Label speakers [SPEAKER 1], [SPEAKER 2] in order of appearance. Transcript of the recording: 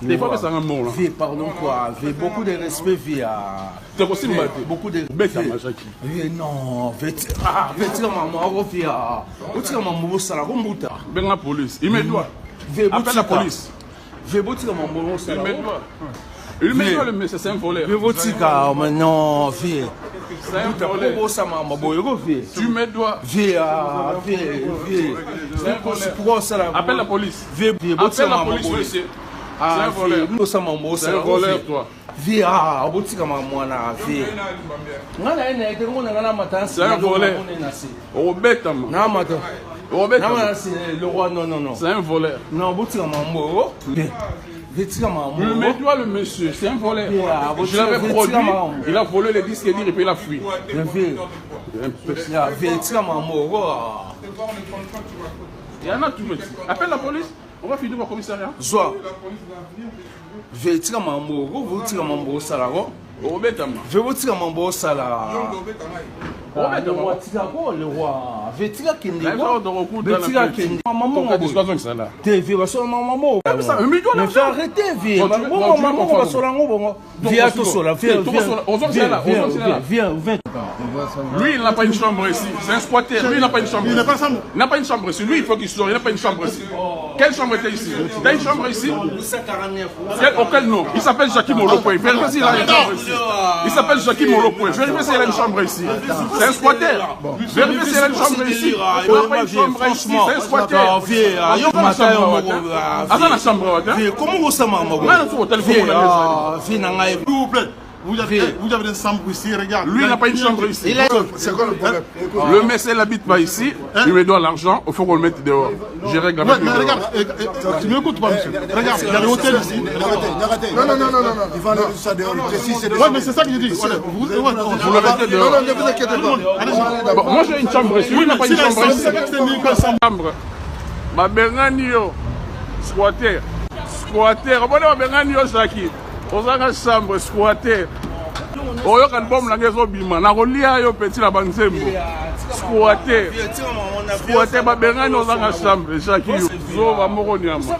[SPEAKER 1] Des fois, ça un mot là.
[SPEAKER 2] Vie, pardon quoi. Vie, beaucoup de respect, vie à.
[SPEAKER 1] C'est aussi
[SPEAKER 2] beaucoup de.
[SPEAKER 1] Bête à Majaki.
[SPEAKER 2] Vie, non. Vie, maman, vie à. Où tu as maman, ça la remonte.
[SPEAKER 1] Ben la police. Il me doit. Appelle la police.
[SPEAKER 2] Vie, où tu as maman, ça la remonte.
[SPEAKER 1] Il me doit le monsieur, c'est un voleur.
[SPEAKER 2] Vie, où tu as non, vie.
[SPEAKER 1] C'est un voleur. Tu me dois.
[SPEAKER 2] Vie, vie. Pourquoi ça la.
[SPEAKER 1] Appelle la police.
[SPEAKER 2] Vie,
[SPEAKER 1] appelle la police, monsieur. C'est un voleur. C'est un voleur, toi.
[SPEAKER 2] Vie, c'est un voleur.
[SPEAKER 1] Oh, bête,
[SPEAKER 2] le roi, non.
[SPEAKER 1] C'est un voleur.
[SPEAKER 2] Non,
[SPEAKER 1] Mais toi, le monsieur, c'est un voleur. Je l'avais produit, il a volé les disques et puis il a fui. Il y en a tout petit. Appelle la police, on va finir au commissariat.
[SPEAKER 2] Zoa. Je vais
[SPEAKER 1] lui, il n'a pas une chambre ici. C'est un squatter. Lui, il n'a pas une chambre. Il n'a pas une chambre ici. Lui, il faut qu'il sorte. Il n'a pas une chambre ici. Quelle chambre était ici? Tu as une chambre ici? Auquel nom? Il s'appelle Jackie Molopoe. Vérifiez s'il a une chambre ici. Il s'appelle Jackie Molopoe. Vérifiez s'il a une chambre ici. C'est un squatter. Vérifiez s'il a une chambre ici. Il n'a pas une chambre ici. C'est un squatter. Attends la chambre.
[SPEAKER 2] Comment vous savez?
[SPEAKER 3] Vous avez une chambre ici, regarde.
[SPEAKER 1] Lui, il n'a pas une chambre ici.
[SPEAKER 3] C'est quoi le problème?
[SPEAKER 1] Le monsieur n'habite pas ici. Il me doit l'argent. Il faut qu'on le mette dehors. Je règle avec lui.
[SPEAKER 3] Mais regarde, tu ne m'écoutes pas, monsieur. Regarde, il y a l'hôtel ici. Non. Il va aller ça dehors. Ouais, mais c'est ça que je dis. Vous
[SPEAKER 1] le mettez dehors.
[SPEAKER 3] Non, ne vous inquiétez pas.
[SPEAKER 1] Moi, j'ai une chambre ici. Lui, il n'a pas une chambre ici. Chambre. Ma Benganio. Squatter. Squatter. Ma Benganio, Jackie. Ozanga chambre squatter. Oyo kan bom lange zo bima na kolia yo petit la banzembo. Squatter. Squatter ba bengani ozanga chambre Jackie yo. Zo ba moko nyama.